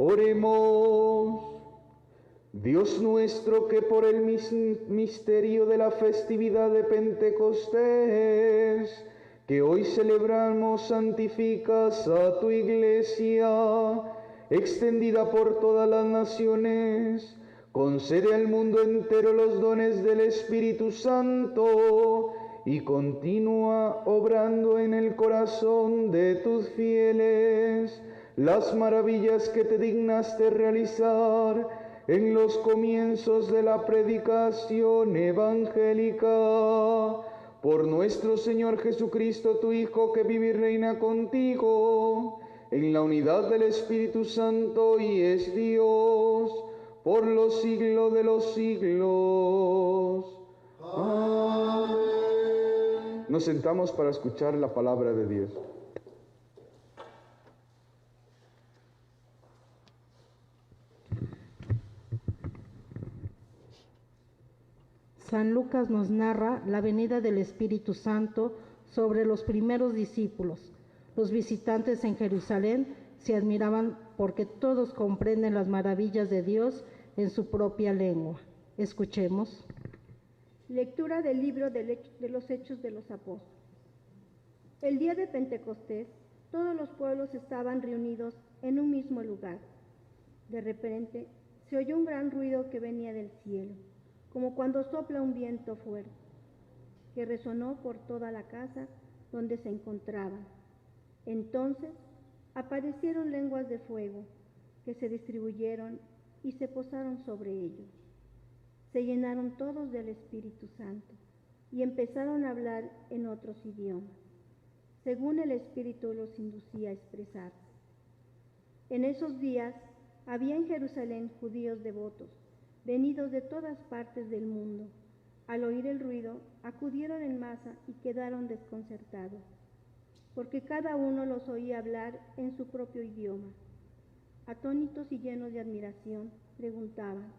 Oremos. Dios nuestro, que por el misterio de la festividad de Pentecostés, que hoy celebramos, santificas a tu Iglesia, extendida por todas las naciones, concede al mundo entero los dones del Espíritu Santo y continúa obrando en el corazón de tus fieles las maravillas que te dignaste realizar en los comienzos de la predicación evangélica. Por nuestro Señor Jesucristo, tu Hijo, que vive y reina contigo en la unidad del Espíritu Santo y es Dios por los siglos de los siglos. Amén. Nos sentamos para escuchar la palabra de Dios. San Lucas nos narra la venida del Espíritu Santo sobre los primeros discípulos. Los visitantes en Jerusalén se admiraban porque todos comprenden las maravillas de Dios en su propia lengua. Escuchemos. Lectura del libro de los Hechos de los Apóstoles. El día de Pentecostés, todos los pueblos estaban reunidos en un mismo lugar. De repente, se oyó un gran ruido que venía del cielo, como cuando sopla un viento fuerte, que resonó por toda la casa donde se encontraban. Entonces aparecieron lenguas de fuego que se distribuyeron y se posaron sobre ellos. Se llenaron todos del Espíritu Santo y empezaron a hablar en otros idiomas, según el Espíritu los inducía a expresarse. En esos días había en Jerusalén judíos devotos, venidos de todas partes del mundo. Al oír el ruido, acudieron en masa y quedaron desconcertados, porque cada uno los oía hablar en su propio idioma. Atónitos y llenos de admiración, preguntaban: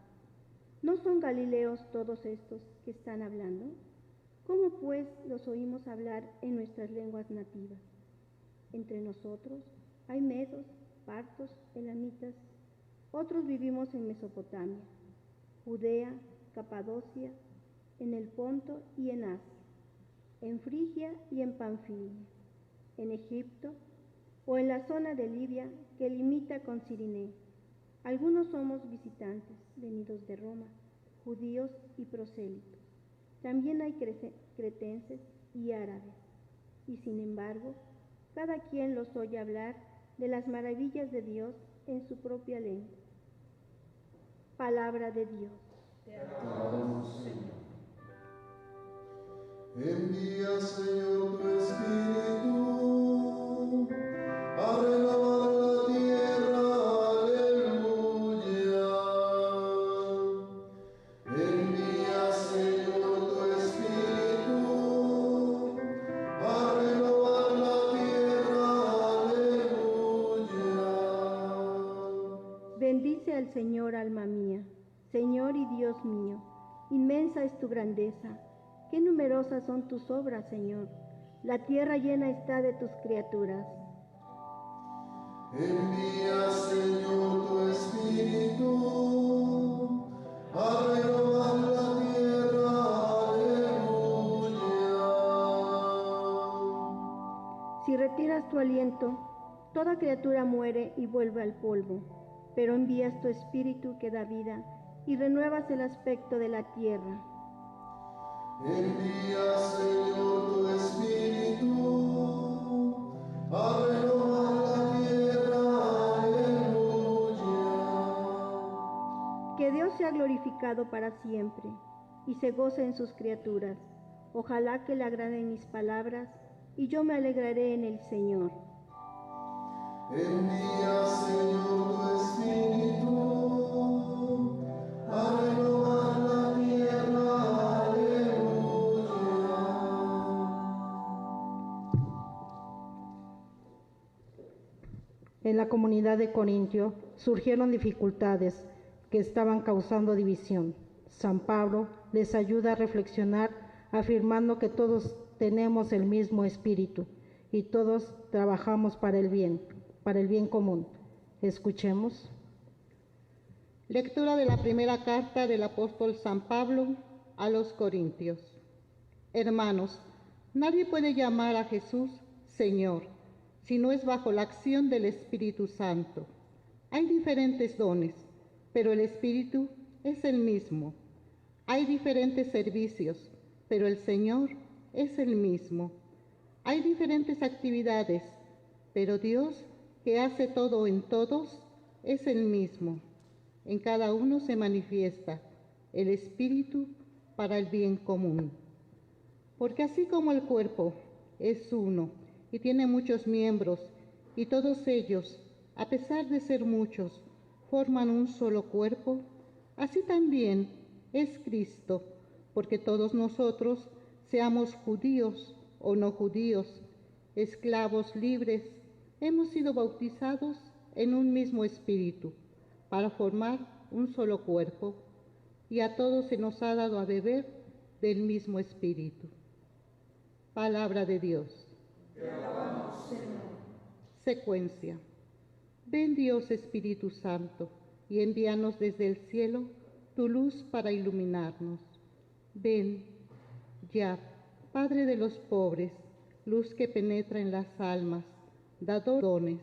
¿no son galileos todos estos que están hablando? ¿Cómo pues los oímos hablar en nuestras lenguas nativas? Entre nosotros hay medos, partos, elamitas, otros vivimos en Mesopotamia, Judea, Capadocia, en el Ponto y en Asia, en Frigia y en Panfilia, en Egipto o en la zona de Libia que limita con Cirineo. Algunos somos visitantes, venidos de Roma, judíos y prosélitos. También hay cretenses y árabes, y sin embargo, cada quien los oye hablar de las maravillas de Dios en su propia lengua. Palabra de Dios. Te alabamos, Señor. Envía, Señor, tu Espíritu a renovar la tierra, aleluya. Envía, Señor, tu Espíritu a renovar la tierra, aleluya. Bendice al Señor, alma mía. Señor y Dios mío, inmensa es tu grandeza, qué numerosas son tus obras, Señor. La tierra llena está de tus criaturas. Envía, Señor, tu Espíritu a renovar la tierra, aleluya. Si retiras tu aliento, toda criatura muere y vuelve al polvo, pero envías tu Espíritu que da vida y renuevas el aspecto de la tierra. Envía, Señor, tu Espíritu a renovar la tierra, aleluya. Que Dios sea glorificado para siempre y se goce en sus criaturas. Ojalá que le agraden mis palabras y yo me alegraré en el Señor. Envía, Señor, tu Espíritu a renovar la tierra, aleluya. En la comunidad de Corintio surgieron dificultades que estaban causando división. San Pablo les ayuda a reflexionar afirmando que todos tenemos el mismo espíritu y todos trabajamos para el bien común. Escuchemos. Lectura de la primera carta del apóstol San Pablo a los Corintios. Hermanos, nadie puede llamar a Jesús Señor si no es bajo la acción del Espíritu Santo. Hay diferentes dones, pero el Espíritu es el mismo. Hay diferentes servicios, pero el Señor es el mismo. Hay diferentes actividades, pero Dios, que hace todo en todos, es el mismo. En cada uno se manifiesta el Espíritu para el bien común. Porque así como el cuerpo es uno y tiene muchos miembros, y todos ellos, a pesar de ser muchos, forman un solo cuerpo, así también es Cristo, porque todos nosotros, seamos judíos o no judíos, esclavos libres, hemos sido bautizados en un mismo espíritu, para formar un solo cuerpo, y a todos se nos ha dado a beber del mismo espíritu. Palabra de Dios. Te alabamos, Señor. Secuencia. Ven, Dios Espíritu Santo, y envíanos desde el cielo tu luz para iluminarnos. Ven, ya, Padre de los pobres, luz que penetra en las almas, dador de dones,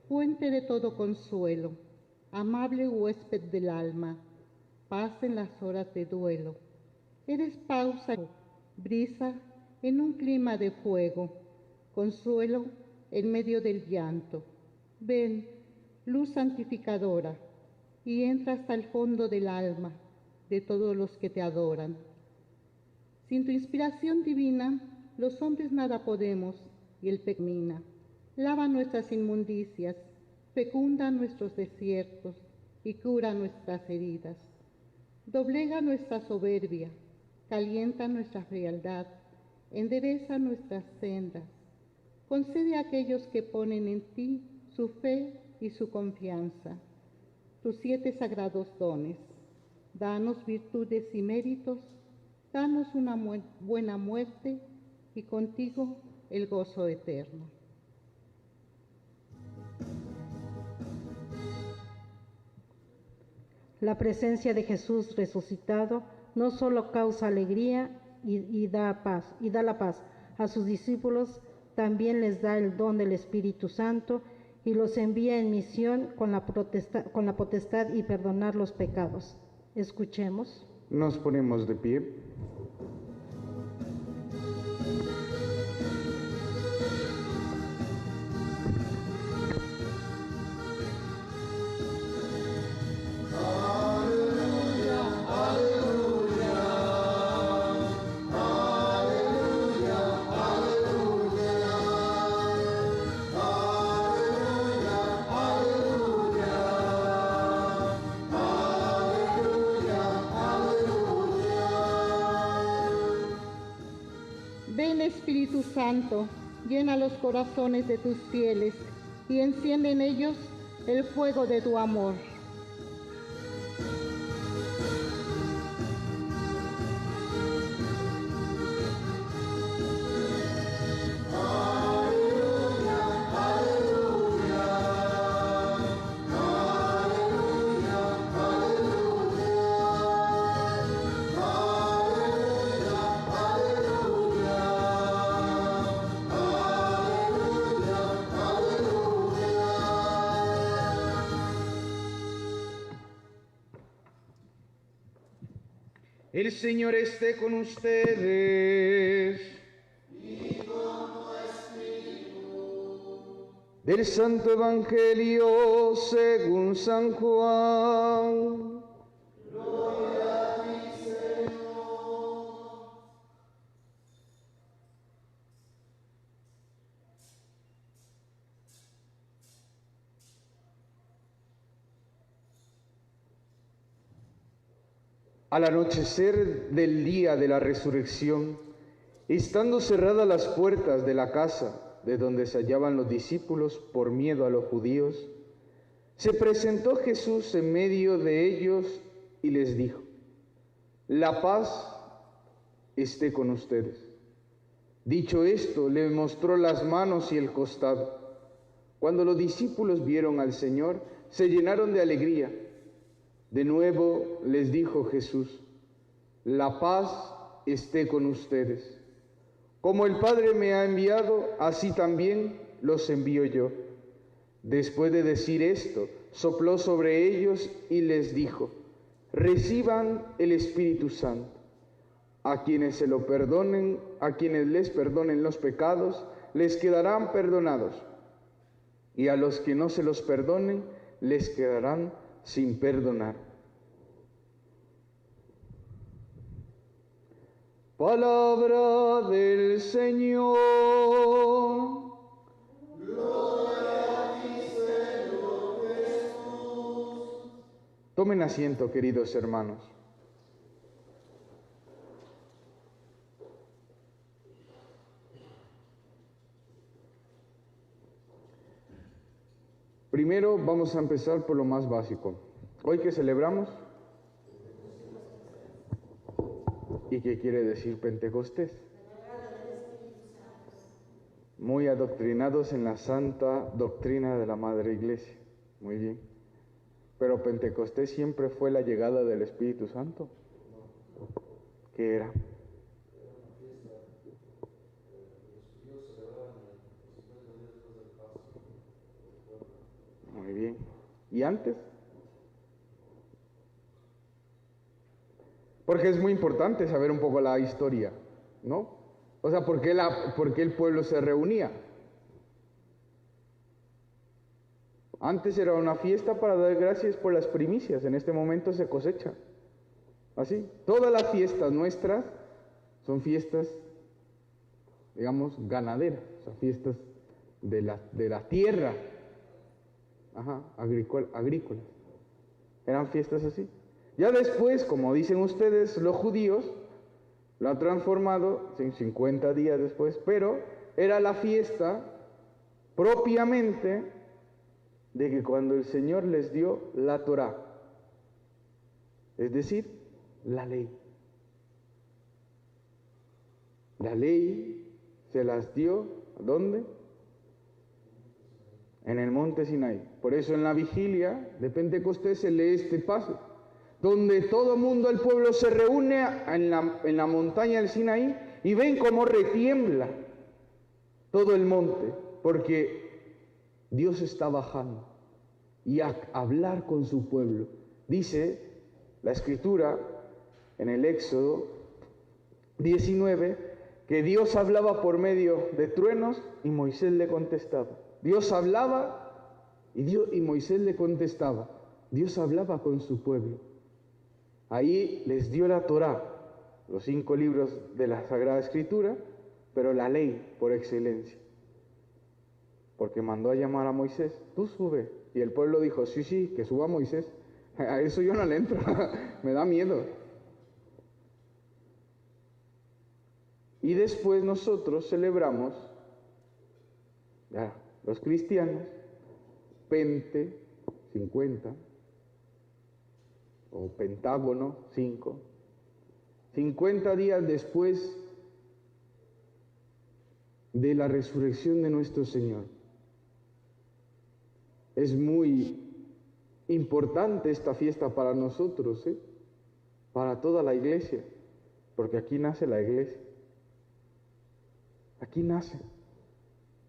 fuente de todo consuelo, amable huésped del alma, paz en las horas de duelo. Eres pausa, brisa en un clima de fuego, consuelo en medio del llanto. Ven, luz santificadora, y entra hasta el fondo del alma de todos los que te adoran. Sin tu inspiración divina, los hombres nada podemos, y el pecado mina. Lava nuestras inmundicias, fecunda nuestros desiertos, y cura nuestras heridas. Doblega nuestra soberbia, calienta nuestra frialdad, endereza nuestras sendas. Concede a aquellos que ponen en ti su fe y su confianza tus 7 sagrados dones. Danos virtudes y méritos, danos una buena muerte y contigo el gozo eterno. La presencia de Jesús resucitado no solo causa alegría y da la paz a sus discípulos, también les da el don del Espíritu Santo y los envía en misión con la potestad y perdonar los pecados. Escuchemos. Nos ponemos de pie. Ven, Espíritu Santo, llena los corazones de tus fieles y enciende en ellos el fuego de tu amor. El Señor esté con ustedes. Y con tu espíritu. Del Santo Evangelio según San Juan. Gloria a ti, Señor. Al anochecer del día de la resurrección, estando cerradas las puertas de la casa de donde se hallaban los discípulos por miedo a los judíos, se presentó Jesús en medio de ellos y les dijo: la paz esté con ustedes. Dicho esto, le mostró las manos y el costado. Cuando los discípulos vieron al Señor, se llenaron de alegría. De nuevo les dijo Jesús: la paz esté con ustedes. Como el Padre me ha enviado, así también los envío yo. Después de decir esto, sopló sobre ellos y les dijo: reciban el Espíritu Santo. A quienes les perdonen los pecados, les quedarán perdonados. Y a los que no se los perdonen, les quedarán sin perdonar. Palabra del Señor. Gloria a ti, Señor Jesús. Tomen asiento, queridos hermanos. Primero vamos a empezar por lo más básico. ¿Hoy qué celebramos? ¿Y qué quiere decir Pentecostés? Muy adoctrinados en la santa doctrina de la Madre Iglesia. Muy bien. Pero Pentecostés siempre fue la llegada del Espíritu Santo. ¿Qué era? Muy bien. ¿Y antes? Porque es muy importante saber un poco la historia, ¿no? O sea, ¿por qué el pueblo se reunía? Antes era una fiesta para dar gracias por las primicias, en este momento se cosecha. Así, todas las fiestas nuestras son fiestas, digamos, ganaderas, o sea, fiestas de la tierra, agrícolas. Eran fiestas así. Ya después, como dicen ustedes, los judíos lo han transformado 50 días después, pero era la fiesta propiamente de que cuando el Señor les dio la Torá, es decir, la ley. La ley se las dio, ¿dónde? En el monte Sinaí. Por eso en la vigilia de Pentecostés se lee este paso, donde todo el mundo, el pueblo, se reúne en la montaña del Sinaí y ven cómo retiembla todo el monte, porque Dios está bajando y a hablar con su pueblo. Dice la Escritura en el Éxodo 19 que Dios hablaba por medio de truenos y Moisés le contestaba. Dios hablaba y Moisés le contestaba. Dios hablaba con su pueblo. Ahí les dio la Torá, los 5 libros de la Sagrada Escritura, pero la ley por excelencia. Porque mandó a llamar a Moisés: tú sube. Y el pueblo dijo: sí, que suba Moisés. A eso yo no le entro, me da miedo. Y después nosotros celebramos, ya, los cristianos, Pente, 50, o Pentágono, 5, 50 días después de la resurrección de nuestro Señor. Es muy importante esta fiesta para nosotros, para toda la iglesia, porque aquí nace la iglesia. Aquí nace.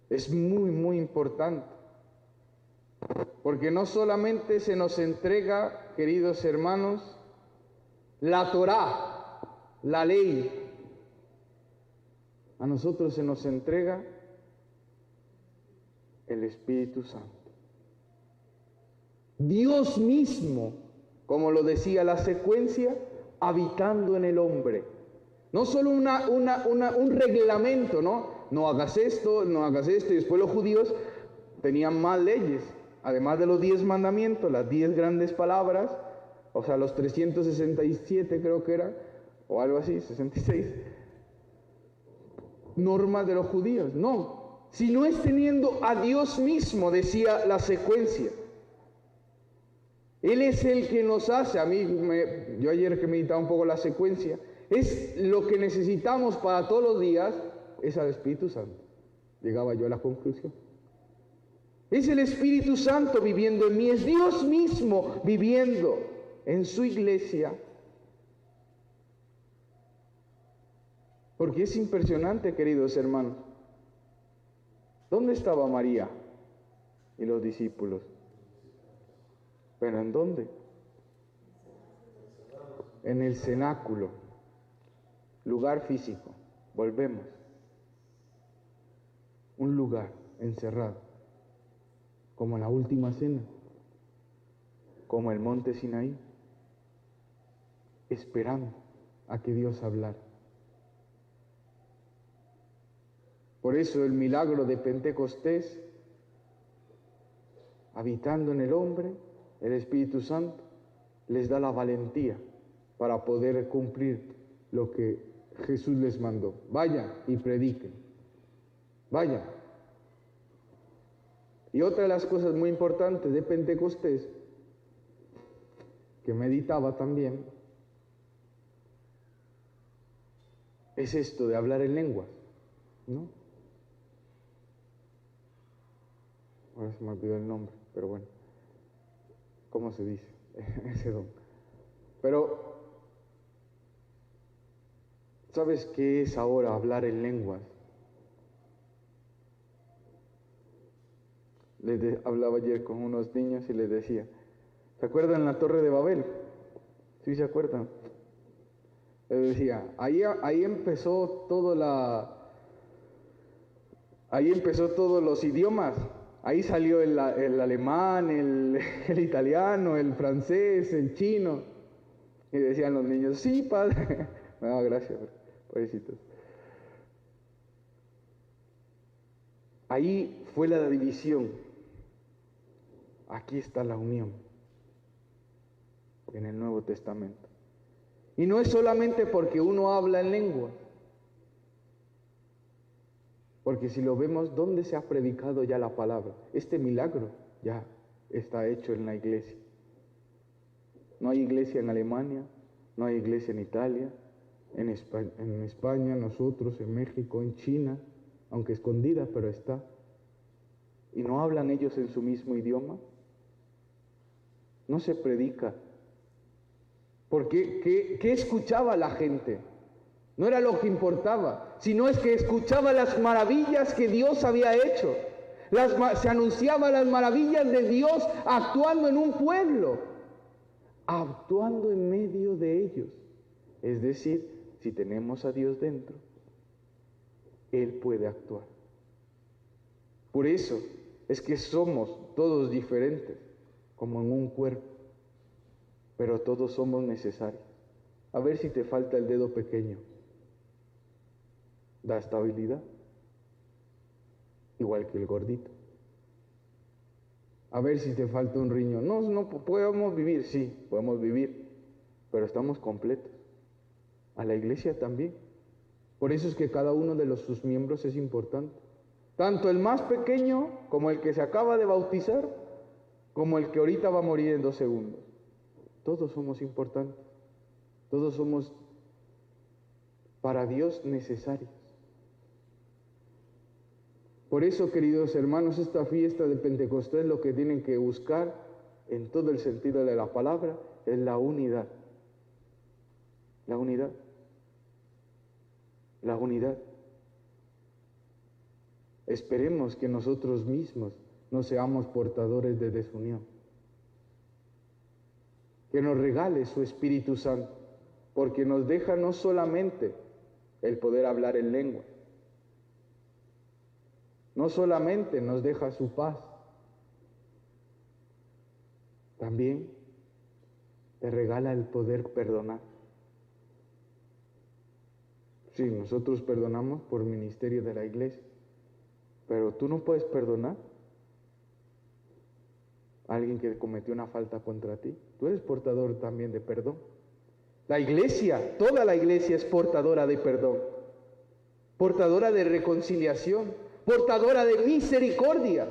Es muy, muy importante. Porque no solamente se nos entrega, queridos hermanos, la Torá, la ley. A nosotros se nos entrega el Espíritu Santo. Dios mismo, como lo decía la secuencia, habitando en el hombre. No solo un reglamento, ¿no? No hagas esto, no hagas esto. Y después los judíos tenían más leyes. Además de los 10 mandamientos, las 10 grandes palabras, o sea, los 367 creo que era, o algo así, 66, normas de los judíos. No, si no es teniendo a Dios mismo, decía la secuencia. Él es el que nos hace. Yo ayer que meditaba un poco la secuencia, es lo que necesitamos para todos los días, es al Espíritu Santo. Llegaba yo a la conclusión. Es el Espíritu Santo viviendo en mí, es Dios mismo viviendo en su iglesia, porque es impresionante, queridos hermanos. ¿Dónde estaba María y los discípulos? ¿Pero en dónde? En el cenáculo, lugar físico. Volvemos. Un lugar encerrado, como la última cena, como el monte Sinaí, esperando a que Dios hablara. Por eso el milagro de Pentecostés, habitando en el hombre, el Espíritu Santo, les da la valentía para poder cumplir lo que Jesús les mandó. Vayan y prediquen. Vayan. Y otra de las cosas muy importantes de Pentecostés, que meditaba también, es esto de hablar en lenguas, ¿no? Ahora se me olvidó el nombre, pero bueno, ¿cómo se dice? Ese don. Pero, ¿sabes qué es ahora hablar en lenguas? Hablaba ayer con unos niños y les decía, ¿se acuerdan la Torre de Babel? ¿Sí se acuerdan? Les decía, ahí empezó todos los idiomas. Ahí salió el alemán, el italiano, el francés, el chino. Y decían los niños, sí, padre. Me daba gracia, pobrecitos. Ahí fue la división. Aquí está la unión en el Nuevo Testamento. Y no es solamente porque uno habla en lengua. Porque si lo vemos, ¿dónde se ha predicado ya la palabra? Este milagro ya está hecho en la iglesia. No hay iglesia en Alemania, no hay iglesia en Italia, en España, nosotros, en México, en China, aunque escondida, pero está. ¿Y no hablan ellos en su mismo idioma? No se predica. Porque ¿qué escuchaba la gente? No era lo que importaba, sino es que escuchaba las maravillas que Dios había hecho. Se anunciaban las maravillas de Dios actuando en un pueblo, actuando en medio de ellos. Es decir, si tenemos a Dios dentro, Él puede actuar. Por eso es que somos todos diferentes, como en un cuerpo, pero todos somos necesarios. A ver si te falta el dedo pequeño. Da estabilidad, igual que el gordito. A ver si te falta un riñón. No podemos vivir, sí, podemos vivir, pero estamos completos. A la iglesia también. Por eso es que cada uno de sus miembros es importante. Tanto el más pequeño como el que se acaba de bautizar, como el que ahorita va a morir en 2 segundos. Todos somos importantes. Todos somos para Dios necesarios. Por eso, queridos hermanos, esta fiesta de Pentecostés lo que tienen que buscar en todo el sentido de la palabra es la unidad. La unidad. La unidad. Esperemos que nosotros mismos no seamos portadores de desunión. Que nos regale su Espíritu Santo, porque nos deja no solamente el poder hablar en lengua, no solamente nos deja su paz, también te regala el poder perdonar. Sí, nosotros perdonamos por ministerio de la iglesia, pero tú no puedes perdonar a alguien que cometió una falta contra ti. Tú eres portador también de perdón. La iglesia, toda la iglesia es portadora de perdón, portadora de reconciliación, portadora de misericordia.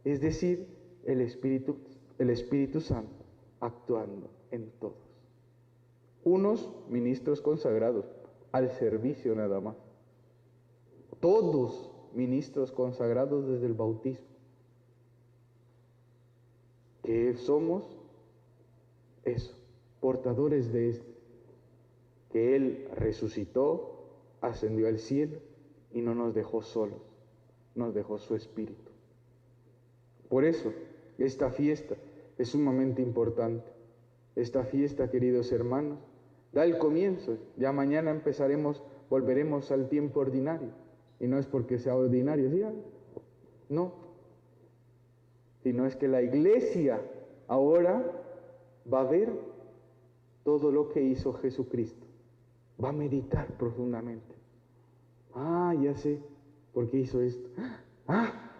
Es decir, el Espíritu Santo actuando en todos. Unos ministros consagrados, al servicio nada más. Todos ministros consagrados desde el bautismo. ¿Qué somos? eso, portadores de este, que Él resucitó, ascendió al cielo y no nos dejó solos, nos dejó su Espíritu. Por eso, esta fiesta es sumamente importante. Esta fiesta, queridos hermanos, da el comienzo. Ya mañana volveremos al tiempo ordinario. Y no es porque sea ordinario, ¿sí? No. Sino es que la Iglesia ahora va a ver todo lo que hizo Jesucristo. Va a meditar profundamente. Ya sé por qué hizo esto.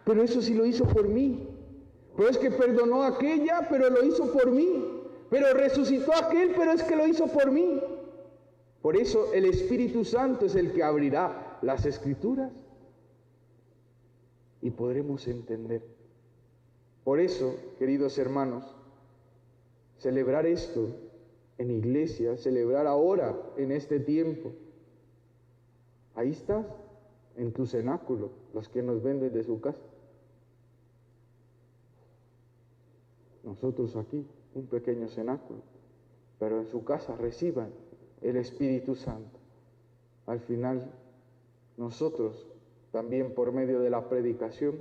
Pero eso sí lo hizo por mí. Pero es que perdonó a aquella, pero lo hizo por mí. Pero resucitó a aquel, pero es que lo hizo por mí. Por eso el Espíritu Santo es el que abrirá las Escrituras y podremos entender. Por eso, queridos hermanos, celebrar esto en iglesia, celebrar ahora, en este tiempo, ahí estás, en tu cenáculo, los que nos ven desde su casa. Nosotros aquí, un pequeño cenáculo, pero en su casa reciban el Espíritu Santo. Al final, nosotros también por medio de la predicación,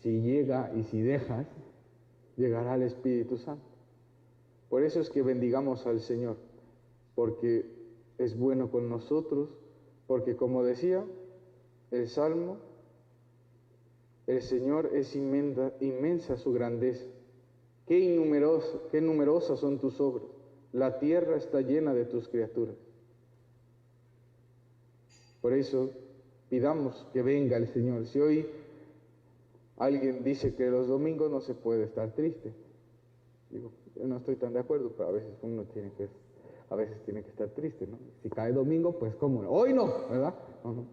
si llega y si dejas, llegará el Espíritu Santo. Por eso es que bendigamos al Señor, porque es bueno con nosotros, porque como decía el Salmo, el Señor es inmensa su grandeza. Qué numerosas son tus obras. La tierra está llena de tus criaturas. Por eso pidamos que venga el Señor. Si hoy alguien dice que los domingos no se puede estar triste, digo, yo no estoy tan de acuerdo, pero a veces uno tiene que estar triste, ¿no? Si cae domingo, pues cómo no. Hoy no, ¿verdad? No.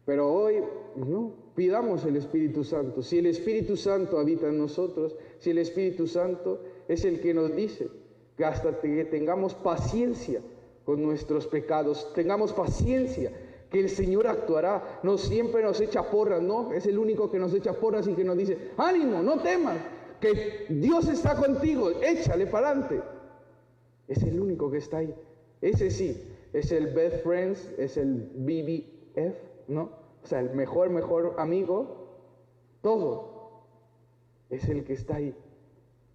Pero hoy, no, pidamos el Espíritu Santo. Si el Espíritu Santo habita en nosotros, si el Espíritu Santo es el que nos dice que hasta que tengamos paciencia con nuestros pecados, tengamos paciencia, que el Señor actuará. No siempre nos echa porras, no, es el único que nos echa porras y que nos dice, ánimo, no temas, que Dios está contigo, échale para adelante. Es el único que está ahí. Ese sí, es el best friends, es el BBF, ¿no? O sea, el mejor amigo, todo. Es el que está ahí.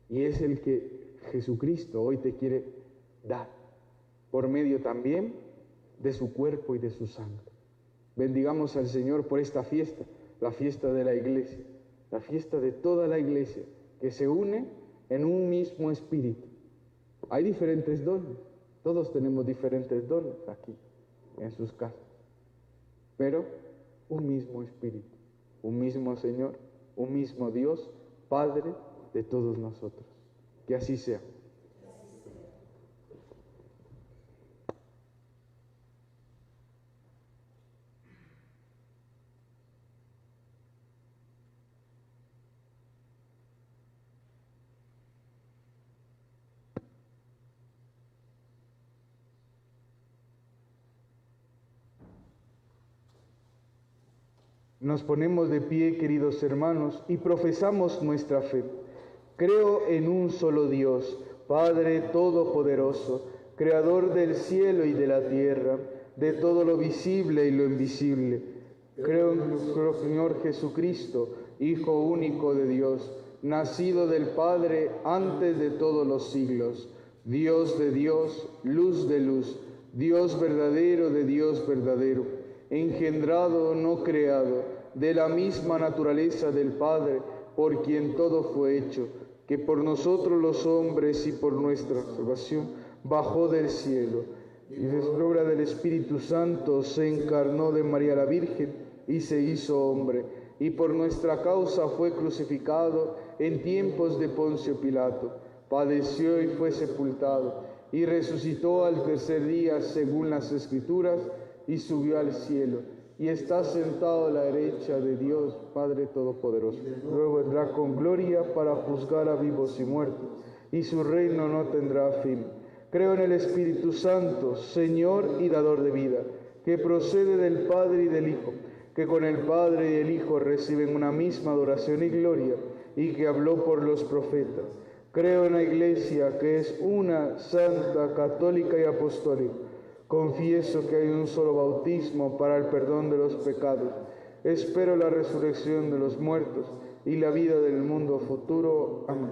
Y es el que Jesucristo hoy te quiere dar, por medio también de su cuerpo y de su sangre. Bendigamos al Señor por esta fiesta, la fiesta de la iglesia, la fiesta de toda la iglesia, que se une en un mismo espíritu. Hay diferentes dones, todos tenemos diferentes dones aquí, en sus casas, pero un mismo espíritu, un mismo Señor, un mismo Dios, Padre de todos nosotros. Que así sea. Nos ponemos de pie, queridos hermanos, y profesamos nuestra fe. Creo en un solo Dios, Padre Todopoderoso, Creador del cielo y de la tierra, de todo lo visible y lo invisible. Creo en nuestro Señor Jesucristo, Hijo único de Dios, nacido del Padre antes de todos los siglos, Dios de Dios, luz de luz, Dios verdadero de Dios verdadero, engendrado, no creado, de la misma naturaleza del Padre, por quien todo fue hecho, que por nosotros los hombres y por nuestra salvación bajó del cielo, y por obra del Espíritu Santo se encarnó de María la Virgen y se hizo hombre, y por nuestra causa fue crucificado en tiempos de Poncio Pilato, padeció y fue sepultado, y resucitó al tercer día según las Escrituras, y subió al cielo, y está sentado a la derecha de Dios, Padre Todopoderoso. Luego vendrá con gloria para juzgar a vivos y muertos, y su reino no tendrá fin. Creo en el Espíritu Santo, Señor y dador de vida, que procede del Padre y del Hijo, que con el Padre y el Hijo reciben una misma adoración y gloria, y que habló por los profetas. Creo en la Iglesia, que es una, santa, católica y apostólica. Confieso que hay un solo bautismo para el perdón de los pecados. Espero la resurrección de los muertos y la vida del mundo futuro. Amén.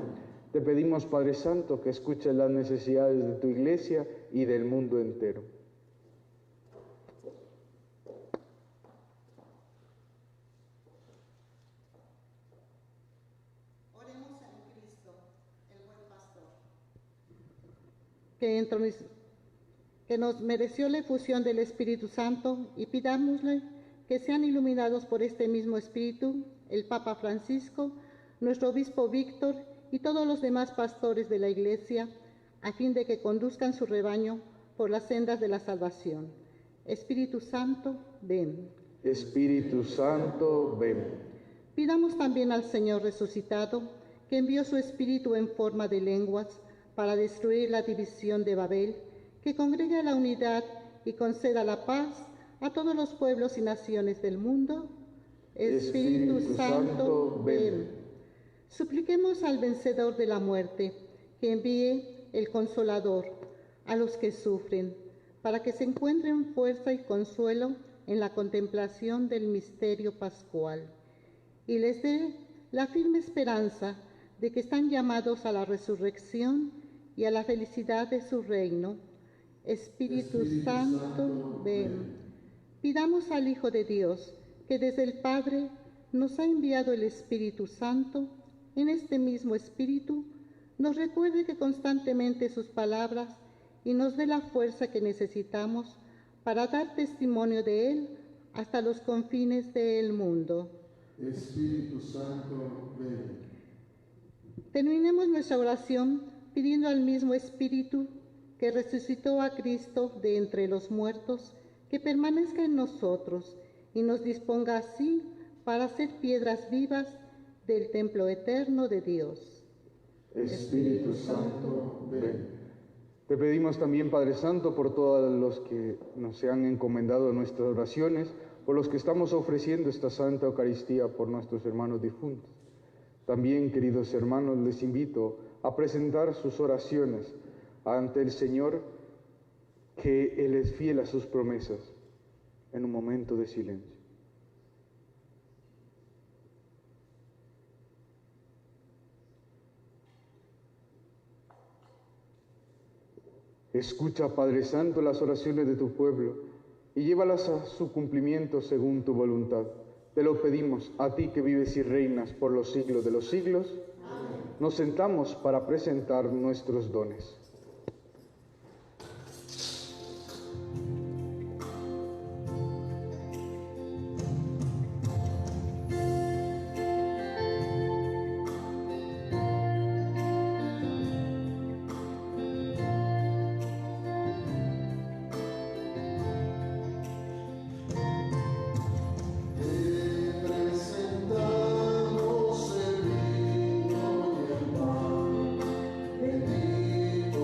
Te pedimos, Padre Santo, que escuches las necesidades de tu Iglesia y del mundo entero. Oremos en Cristo, el buen pastor, que nos mereció la efusión del Espíritu Santo, y pidámosle que sean iluminados por este mismo Espíritu el Papa Francisco, nuestro obispo Víctor y todos los demás pastores de la Iglesia, a fin de que conduzcan su rebaño por las sendas de la salvación. Espíritu Santo, ven. Espíritu Santo, ven. Pidamos también al Señor resucitado, que envió su Espíritu en forma de lenguas para destruir la división de Babel, que congregue a la unidad y conceda la paz a todos los pueblos y naciones del mundo. Espíritu Santo, ven. Supliquemos al vencedor de la muerte que envíe el Consolador a los que sufren, para que se encuentren fuerza y consuelo en la contemplación del misterio pascual, y les dé la firme esperanza de que están llamados a la resurrección y a la felicidad de su reino. Espíritu Santo, ven. Pidamos al Hijo de Dios, que desde el Padre nos ha enviado el Espíritu Santo, en este mismo Espíritu nos recuerde que constantemente sus palabras y nos dé la fuerza que necesitamos para dar testimonio de Él hasta los confines del mundo. Espíritu Santo, ven. Terminemos nuestra oración pidiendo al mismo Espíritu que resucitó a Cristo de entre los muertos, que permanezca en nosotros y nos disponga así para ser piedras vivas del templo eterno de Dios. Espíritu Santo, ven. Te pedimos también, Padre Santo, por todos los que nos se han encomendado nuestras oraciones, por los que estamos ofreciendo esta Santa Eucaristía por nuestros hermanos difuntos. También, queridos hermanos, les invito a presentar sus oraciones ante el Señor, que Él es fiel a sus promesas, en un momento de silencio. Escucha, Padre Santo, las oraciones de tu pueblo y llévalas a su cumplimiento según tu voluntad. Te lo pedimos, a ti que vives y reinas por los siglos de los siglos. Amén. Nos sentamos para presentar nuestros dones. Presentamos el vino y el pan, bendito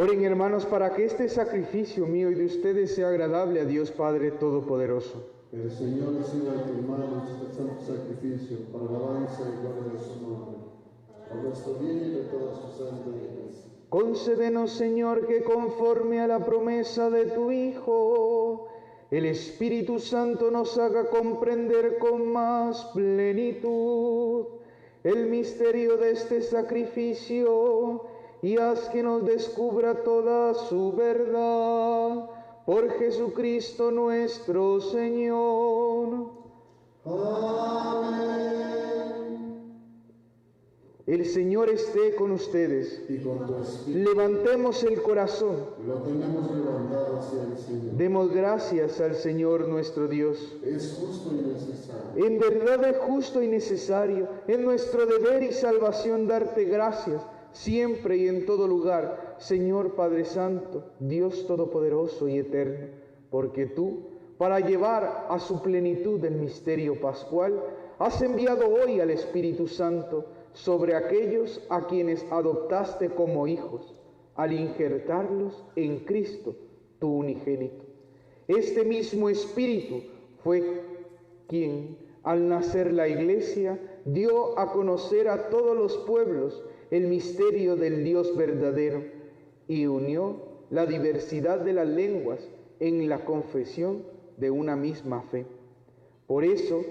Oren, hermanos, para que este sacrificio mío y de ustedes sea agradable a Dios Padre Todopoderoso. El Señor reciba de tus manos este santo sacrificio para alabanza y gloria de su nombre, a nuestro bien y de toda su santa iglesia. Concédenos, Señor, que conforme a la promesa de tu Hijo, el Espíritu Santo nos haga comprender con más plenitud el misterio de este sacrificio y haz que nos descubra toda su verdad. Por Jesucristo nuestro Señor. Amén. El Señor esté con ustedes. Y con tu espíritu. Levantemos el corazón. Lo tenemos levantado hacia el Señor. Demos gracias al Señor nuestro Dios. Es justo y necesario. En verdad es justo y necesario, en nuestro deber y salvación, darte gracias, siempre y en todo lugar, Señor Padre Santo, Dios Todopoderoso y Eterno, porque tú, para llevar a su plenitud el misterio pascual, has enviado hoy al Espíritu Santo sobre aquellos a quienes adoptaste como hijos, al injertarlos en Cristo, tu unigénito. Este mismo Espíritu fue quien, al nacer la Iglesia, dio a conocer a todos los pueblos el misterio del Dios verdadero y unió la diversidad de las lenguas en la confesión de una misma fe. Por eso,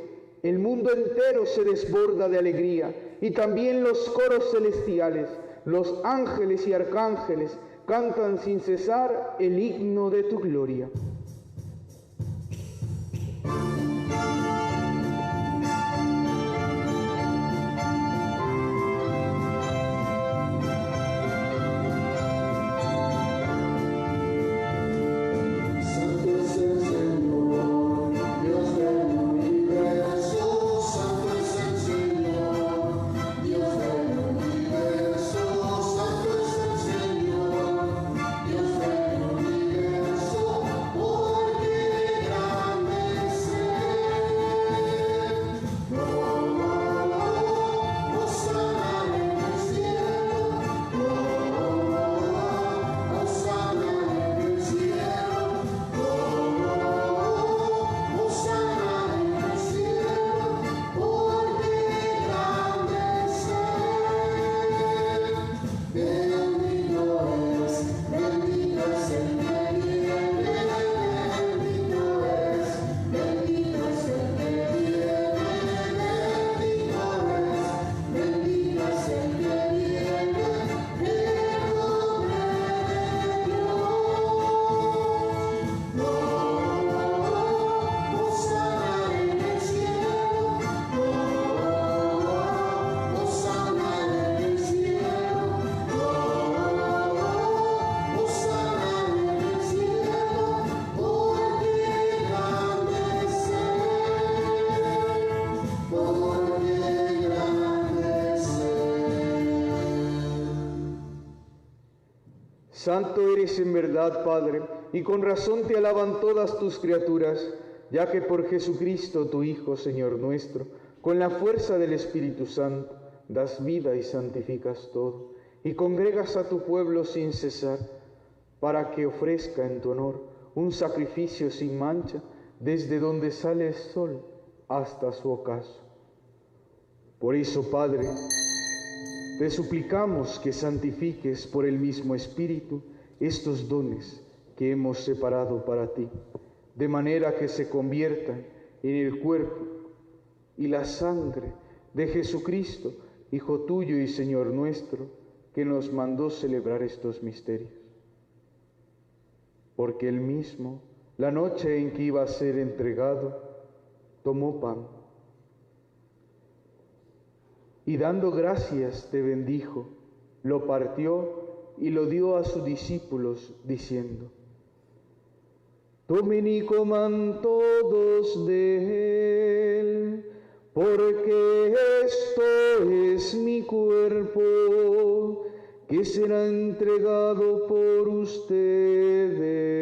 el mundo entero se desborda de alegría y también los coros celestiales, los ángeles y arcángeles cantan sin cesar el himno de tu gloria. Santo eres en verdad, Padre, y con razón te alaban todas tus criaturas, ya que por Jesucristo, tu Hijo, Señor nuestro, con la fuerza del Espíritu Santo, das vida y santificas todo, y congregas a tu pueblo sin cesar, para que ofrezca en tu honor un sacrificio sin mancha, desde donde sale el sol hasta su ocaso. Por eso, Padre, te suplicamos que santifiques por el mismo Espíritu estos dones que hemos separado para ti, de manera que se conviertan en el cuerpo y la sangre de Jesucristo, Hijo tuyo y Señor nuestro, que nos mandó celebrar estos misterios. Porque él mismo, la noche en que iba a ser entregado, tomó pan y dando gracias te bendijo, lo partió y lo dio a sus discípulos, diciendo: tomen y coman todos de él, porque esto es mi cuerpo, que será entregado por ustedes.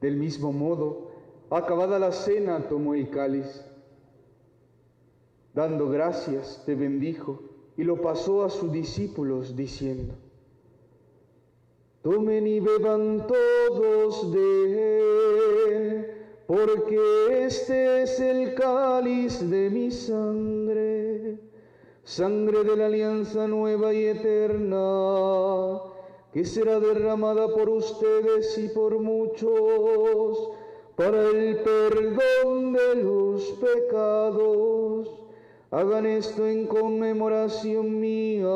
Del mismo modo, acabada la cena, tomó el cáliz. Dando gracias, te bendijo y lo pasó a sus discípulos diciendo: tomen y beban todos de él, porque este es el cáliz de mi sangre, sangre de la alianza nueva y eterna, que será derramada por ustedes y por muchos para el perdón de los pecados. Hagan esto en conmemoración mía.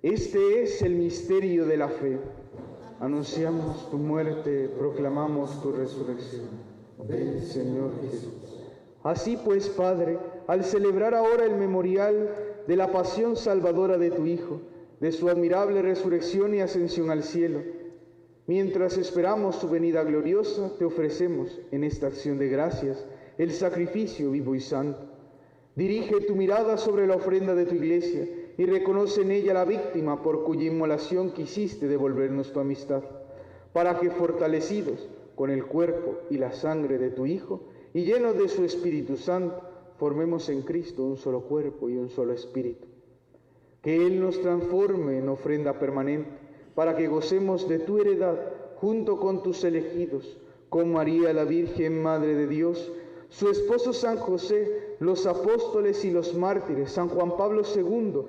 Este es el misterio de la fe. Anunciamos tu muerte, proclamamos tu resurrección. Ven, Señor Jesús. Así pues, Padre, al celebrar ahora el memorial de la pasión salvadora de tu Hijo, de su admirable resurrección y ascensión al cielo, mientras esperamos su venida gloriosa, te ofrecemos en esta acción de gracias el sacrificio vivo y santo. Dirige tu mirada sobre la ofrenda de tu Iglesia y reconoce en ella la víctima por cuya inmolación quisiste devolvernos tu amistad, para que fortalecidos con el cuerpo y la sangre de tu Hijo y llenos de su Espíritu Santo, formemos en Cristo un solo cuerpo y un solo espíritu. Que Él nos transforme en ofrenda permanente, para que gocemos de tu heredad junto con tus elegidos, con María la Virgen Madre de Dios, su esposo San José, los apóstoles y los mártires, San Juan Pablo II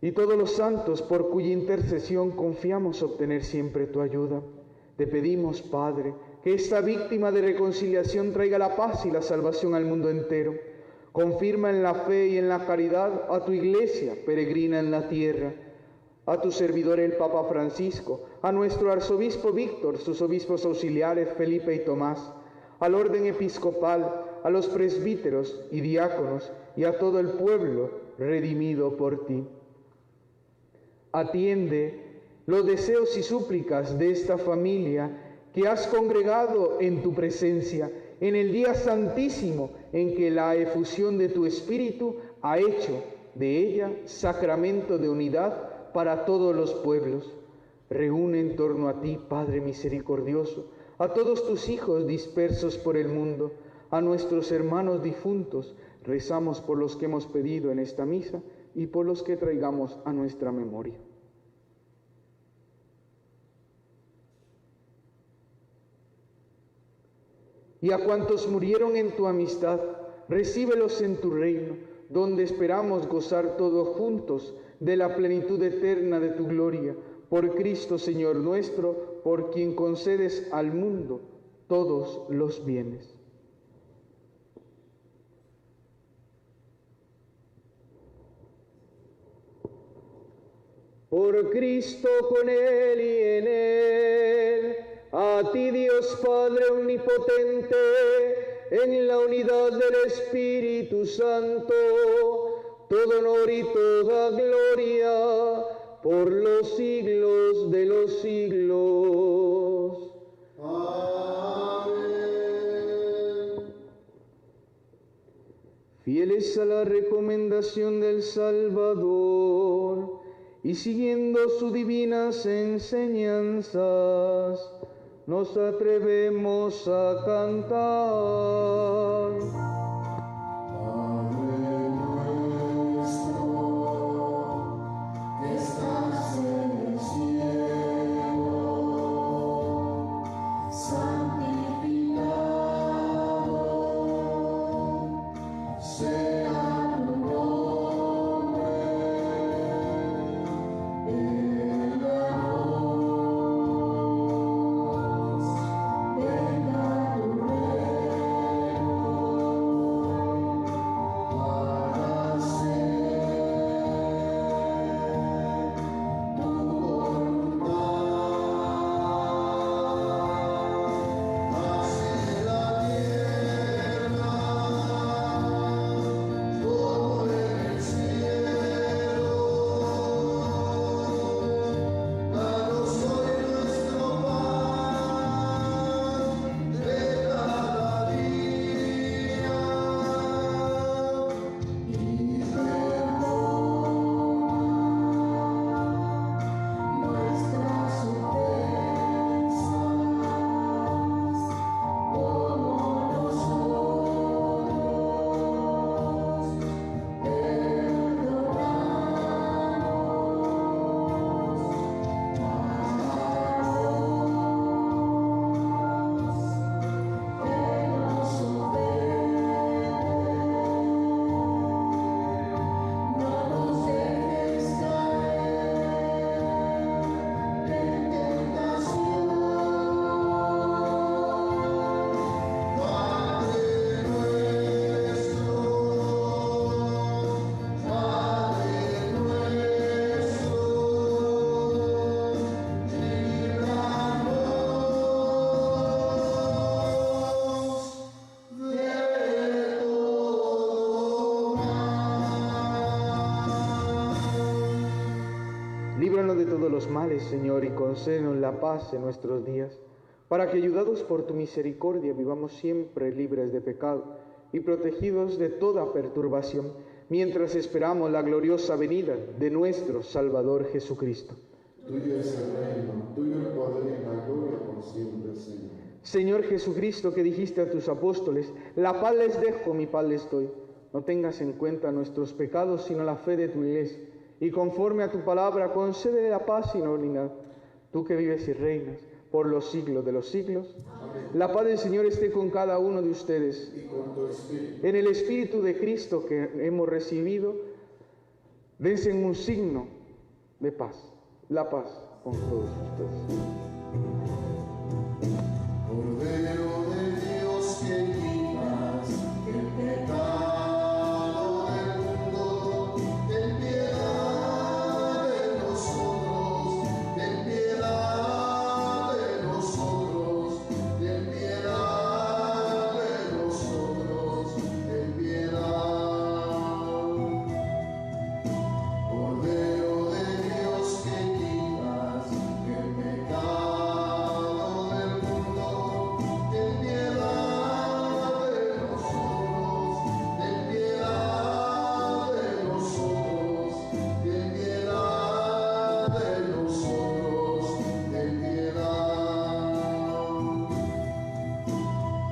y todos los santos por cuya intercesión confiamos obtener siempre tu ayuda. Te pedimos, Padre, que esta víctima de reconciliación traiga la paz y la salvación al mundo entero. Confirma en la fe y en la caridad a tu Iglesia peregrina en la tierra, a tu servidor el Papa Francisco, a nuestro arzobispo Víctor, sus obispos auxiliares Felipe y Tomás, al orden episcopal, a los presbíteros y diáconos y a todo el pueblo redimido por ti. Atiende los deseos y súplicas de esta familia que has congregado en tu presencia en el día santísimo en que la efusión de tu Espíritu ha hecho de ella sacramento de unidad para todos los pueblos. Reúne en torno a ti, Padre misericordioso, a todos tus hijos dispersos por el mundo, a nuestros hermanos difuntos. Rezamos por los que hemos pedido en esta misa y por los que traigamos a nuestra memoria. Y a cuantos murieron en tu amistad, recíbelos en tu reino, donde esperamos gozar todos juntos de la plenitud eterna de tu gloria. Por Cristo Señor nuestro, por quien concedes al mundo todos los bienes. Por Cristo, con Él y en Él, a ti Dios Padre omnipotente, en la unidad del Espíritu Santo, todo honor y toda gloria, por los siglos de los siglos. Amén. Fieles a la recomendación del Salvador y siguiendo sus divinas enseñanzas, nos atrevemos a cantar. Venga tu reino. líbranos de todos los males, Señor, y concédenos la paz en nuestros días, para que, ayudados por tu misericordia, vivamos siempre libres de pecado y protegidos de toda perturbación, mientras esperamos la gloriosa venida de nuestro Salvador Jesucristo. Tuyo es el reino, tuyo el poder y la gloria por siempre, Señor. Señor Jesucristo, que dijiste a tus apóstoles, la paz les dejo, mi paz les doy. No tengas en cuenta nuestros pecados, sino la fe de tu iglesia, y conforme a tu palabra, concédele la paz y la unidad. Tú que vives y reinas por los siglos de los siglos. Amén. La paz del Señor esté con cada uno de ustedes. Y con tu espíritu. En el Espíritu de Cristo que hemos recibido, dense un signo de paz. La paz con todos ustedes. Cordero de Dios que quitas el pecado del mundo, ten piedad de nosotros, ten piedad de nosotros, ten piedad de nosotros, ten piedad. Cordero de Dios que quitas el pecado del mundo, ten piedad de nosotros, ten piedad de nosotros, ten piedad de nosotros, ten piedad.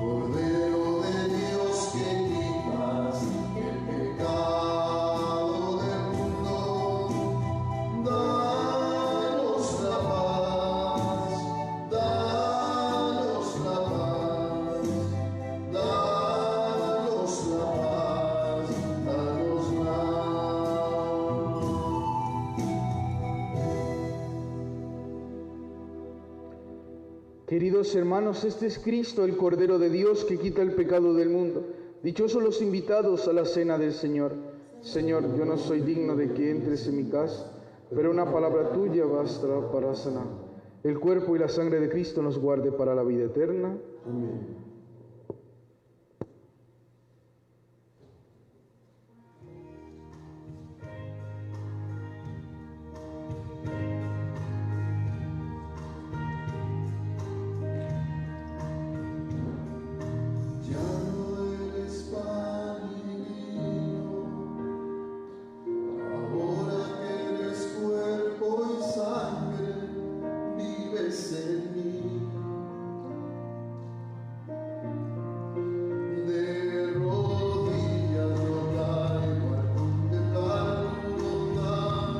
Cordero de Dios que quitas el pecado del mundo, danos la paz, danos la paz, danos la paz, danosla. Queridos hermanos, este es Cristo, el Cordero de Dios, que quita el pecado del mundo. Dichosos los invitados a la cena del Señor. Señor, yo no soy digno de que entres en mi casa, pero una palabra tuya bastará para sanar. El cuerpo y la sangre de Cristo nos guarde para la vida eterna. Amén. Ya no eres pan y vino, ahora que eres cuerpo y sangre, vives en mí. De rodillas lo traigo al contemplar tu bondad,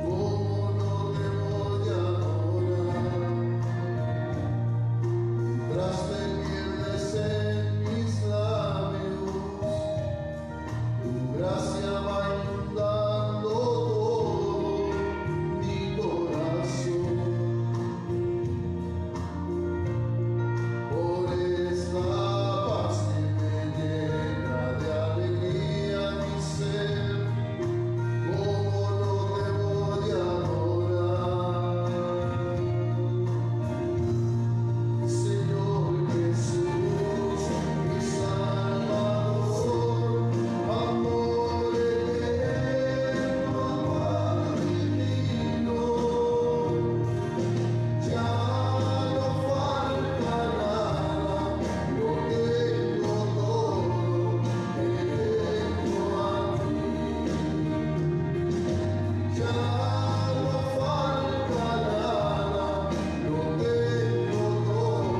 cómo no te voy a adorar. Mientras te pierdes en mis labios, tu gracia va inundando todo mi corazón. Por esta paz que me llena de alegría mi ser, cómo no te voy a adorar. Señor Jesús, mi Salvador, amor eterno, amor divino, ya no falta nada, lo tengo todo, me tengo a ti. Ya no falta nada, lo tengo todo,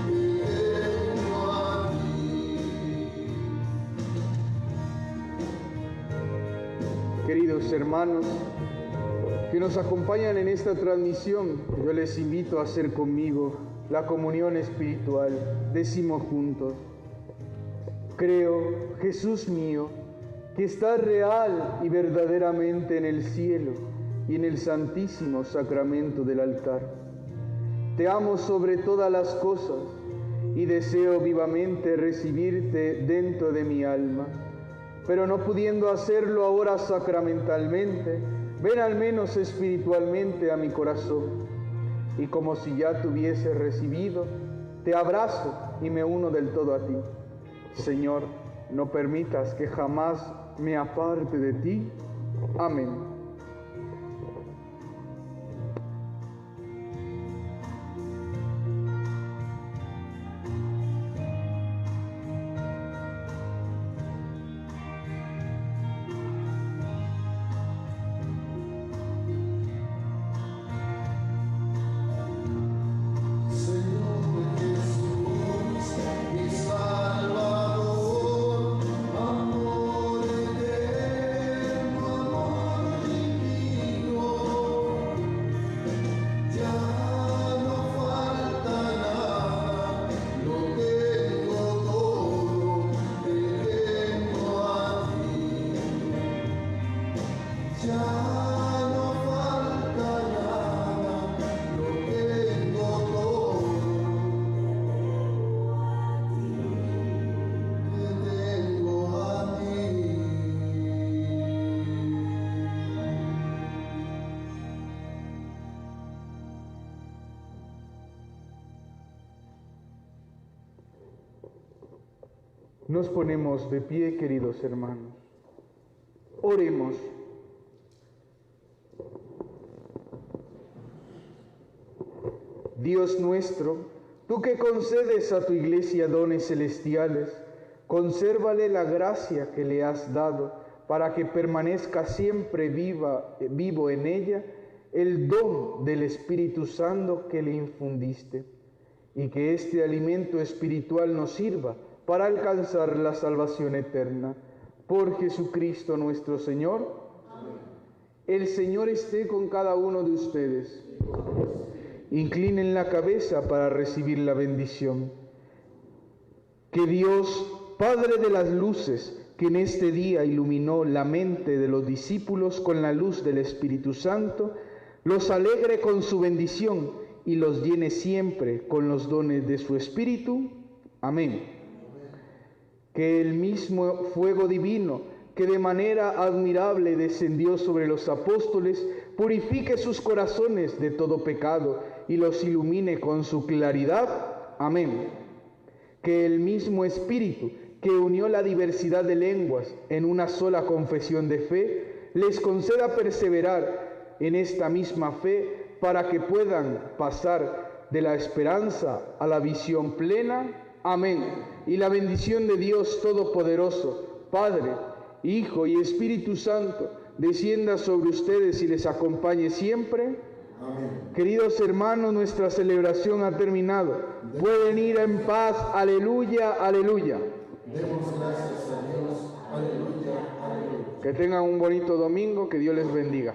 me tengo a ti. Queridos hermanos que nos acompañan en esta transmisión, yo les invito a hacer conmigo la comunión espiritual. Decimos juntos: creo, Jesús mío, que estás real y verdaderamente en el cielo y en el santísimo sacramento del altar. Te amo sobre todas las cosas y deseo vivamente recibirte dentro de mi alma, pero no pudiendo hacerlo ahora sacramentalmente, ven al menos espiritualmente a mi corazón, y como si ya te hubiese recibido, te abrazo y me uno del todo a ti. Señor, no permitas que jamás me aparte de ti. Amén. Nos ponemos de pie, queridos hermanos. Oremos. Dios nuestro, tú que concedes a tu iglesia dones celestiales, consérvale la gracia que le has dado para que permanezca siempre vivo en ella el don del Espíritu Santo que le infundiste, y que este alimento espiritual nos sirva para alcanzar la salvación eterna. Por Jesucristo nuestro Señor. Amén. El Señor esté con cada uno de ustedes. Inclinen la cabeza para recibir la bendición. Que Dios, Padre de las luces, que en este día iluminó la mente de los discípulos con la luz del Espíritu Santo, los alegre con su bendición y los llene siempre con los dones de su Espíritu. Amén. Que el mismo fuego divino que de manera admirable descendió sobre los apóstoles, purifique sus corazones de todo pecado y los ilumine con su claridad. Amén. Que el mismo Espíritu que unió la diversidad de lenguas en una sola confesión de fe, les conceda perseverar en esta misma fe para que puedan pasar de la esperanza a la visión plena. Amén. Y la bendición de Dios Todopoderoso, Padre, Hijo y Espíritu Santo, descienda sobre ustedes y les acompañe siempre. Amén. Queridos hermanos, nuestra celebración ha terminado. Pueden ir en paz. Aleluya, aleluya. Demos gracias a Dios. Aleluya, aleluya. Que tengan un bonito domingo. Que Dios les bendiga.